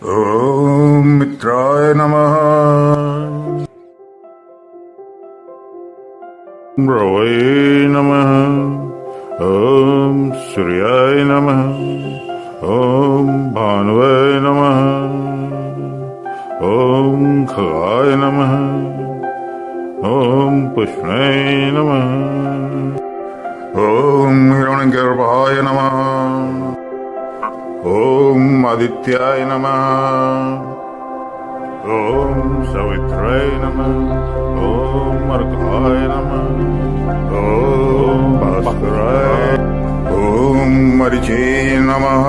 ॐ मित्राय नमः। रवये नमः। ॐ सूर्याय नमः। ॐ भानुवे नमः। ॐ खगाय नमः। ॐ पुष्णे नमः। ॐ हिरण्यगर्भाय नमः। ॐ आदित्याय नमः। ॐ सवित्रे नमः। ॐ अर्घाय नमः। ॐ भास्कराय। ॐ मरीचे नमः।